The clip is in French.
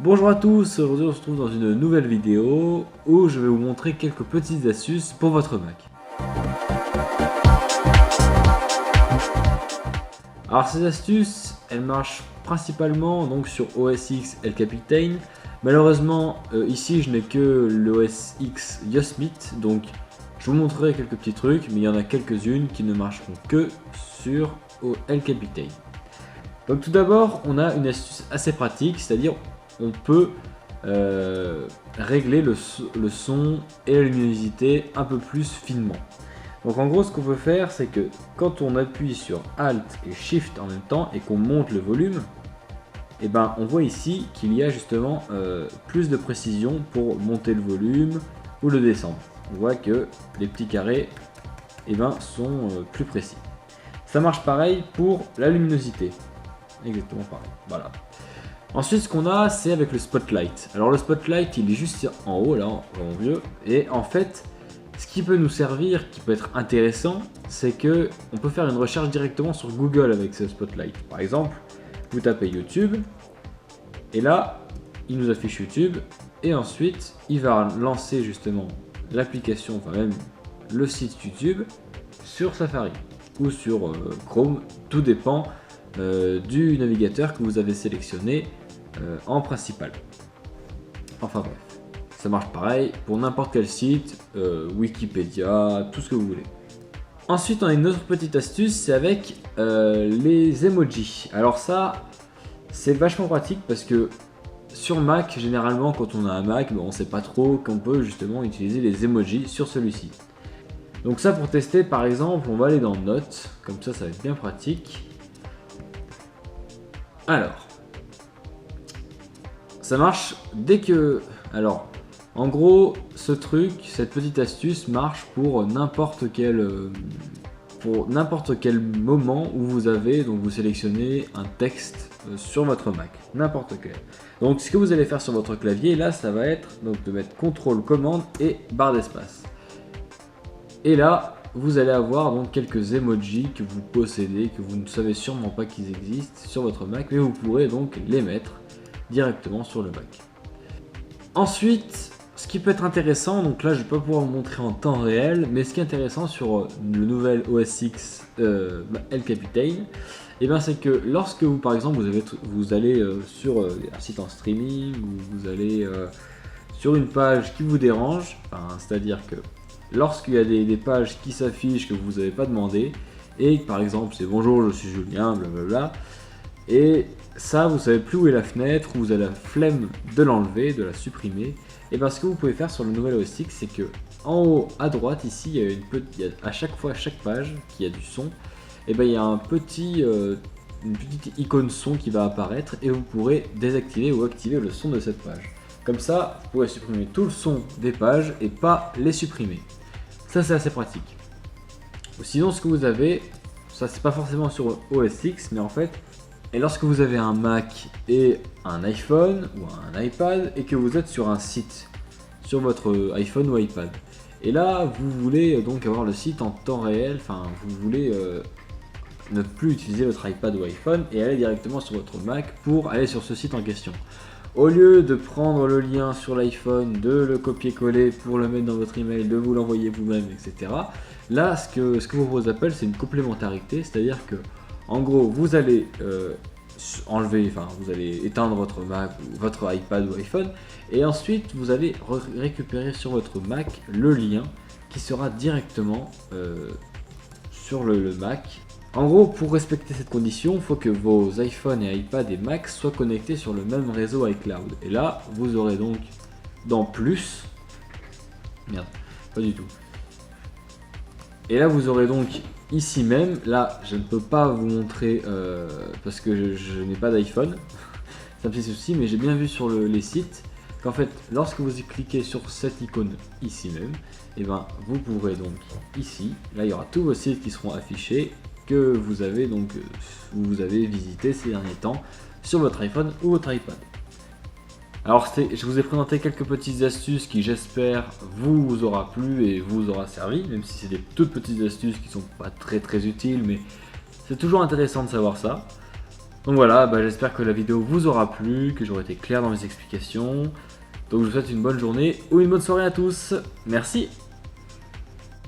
Bonjour à tous, aujourd'hui on se retrouve dans une nouvelle vidéo où je vais vous montrer quelques petites astuces pour votre Mac. Alors ces astuces, elles marchent principalement donc sur OS X El Capitan. Malheureusement ici je n'ai que l'OS X Yosemite, donc je vous montrerai quelques petits trucs, mais il y en a quelques-unes qui ne marcheront que sur El Capitan. Donc tout d'abord, on a une astuce assez pratique, c'est-à-dire on peut régler le son et la luminosité un peu plus finement. Donc en gros, ce qu'on peut faire, c'est que quand on appuie sur Alt et Shift en même temps et qu'on monte le volume, et ben on voit ici qu'il y a justement plus de précision pour monter le volume ou le descendre. On voit que les petits carrés sont plus précis. Ça marche pareil pour la luminosité. Exactement pareil. Voilà. Ensuite, ce qu'on a, c'est avec le spotlight. Alors le spotlight, il est juste en haut, là, en vieux. Et en fait, ce qui peut nous servir, qui peut être intéressant, c'est que on peut faire une recherche directement sur Google avec ce spotlight. Par exemple, vous tapez YouTube, et là, il nous affiche YouTube, et ensuite, il va lancer justement l'application, enfin même le site YouTube, sur Safari ou sur Chrome, tout dépend du navigateur que vous avez sélectionné en principal. Enfin bref, ça marche pareil pour n'importe quel site, Wikipédia, tout ce que vous voulez. Ensuite, on a une autre petite astuce, c'est avec les emojis. Alors ça, c'est vachement pratique parce que sur Mac, généralement quand on a un Mac, on ne sait pas trop qu'on peut justement utiliser les emojis sur celui-ci. Donc ça, pour tester, par exemple, on va aller dans Notes, comme ça va être bien pratique. Alors, ça marche dès que... Alors, en gros, cette petite astuce marche pour n'importe quel moment où vous sélectionnez un texte sur votre Mac, n'importe quel. Donc, ce que vous allez faire sur votre clavier, là, ça va être donc de mettre CTRL, commande et barre d'espace. Et là, vous allez avoir donc quelques emojis que vous possédez, que vous ne savez sûrement pas qu'ils existent sur votre Mac, mais vous pourrez donc les mettre directement sur le Mac. Ensuite, ce qui peut être intéressant, donc là je ne vais pas pouvoir vous montrer en temps réel, mais ce qui est intéressant sur le nouvel OS X El Capitan, c'est que lorsque vous, par exemple, vous allez sur un site en streaming, ou vous allez sur une page qui vous dérange, c'est-à-dire que lorsqu'il y a des pages qui s'affichent que vous n'avez pas demandé, et par exemple c'est bonjour, je suis Julien, blablabla, et ça vous savez plus où est la fenêtre, ou vous avez la flemme de l'enlever, de la supprimer, et bien ce que vous pouvez faire sur le nouvel OS X, c'est que en haut à droite ici, il y a à chaque page qui a du son, et bien il y a une petite icône son qui va apparaître, et vous pourrez désactiver ou activer le son de cette page. Comme ça, vous pourrez supprimer tout le son des pages et pas les supprimer. Ça, c'est assez pratique. Sinon, ce que vous avez, ça c'est pas forcément sur OS X, mais en fait, et lorsque vous avez un Mac et un iPhone ou un iPad et que vous êtes sur un site sur votre iPhone ou iPad, et là vous voulez donc avoir le site en temps réel, vous voulez ne plus utiliser votre iPad ou iPhone et aller directement sur votre Mac pour aller sur ce site en question. Au lieu de prendre le lien sur l'iPhone, de le copier-coller pour le mettre dans votre email, de vous l'envoyer vous-même, etc. Là, ce que vous propose Apple, c'est une complémentarité, c'est-à-dire que, en gros, vous allez vous allez éteindre votre Mac, votre iPad ou iPhone, et ensuite vous allez récupérer sur votre Mac le lien qui sera directement sur le Mac. En gros, pour respecter cette condition, il faut que vos iPhone et iPad et Mac soient connectés sur le même réseau iCloud. Et là, vous aurez donc dans plus... Merde, pas du tout. Et là, vous aurez donc ici même, là, je ne peux pas vous montrer parce que je n'ai pas d'iPhone. C'est un petit souci, mais j'ai bien vu sur les sites qu'en fait, lorsque vous cliquez sur cette icône ici même, et vous pourrez donc ici, là, il y aura tous vos sites qui seront affichés, que vous avez visité ces derniers temps sur votre iPhone ou votre iPad. Alors je vous ai présenté quelques petites astuces qui j'espère vous aura plu et vous aura servi, même si c'est des toutes petites astuces qui sont pas très utiles, mais c'est toujours intéressant de savoir ça. Donc voilà, j'espère que la vidéo vous aura plu, que j'aurai été clair dans mes explications. Donc je vous souhaite une bonne journée ou une bonne soirée à tous. Merci.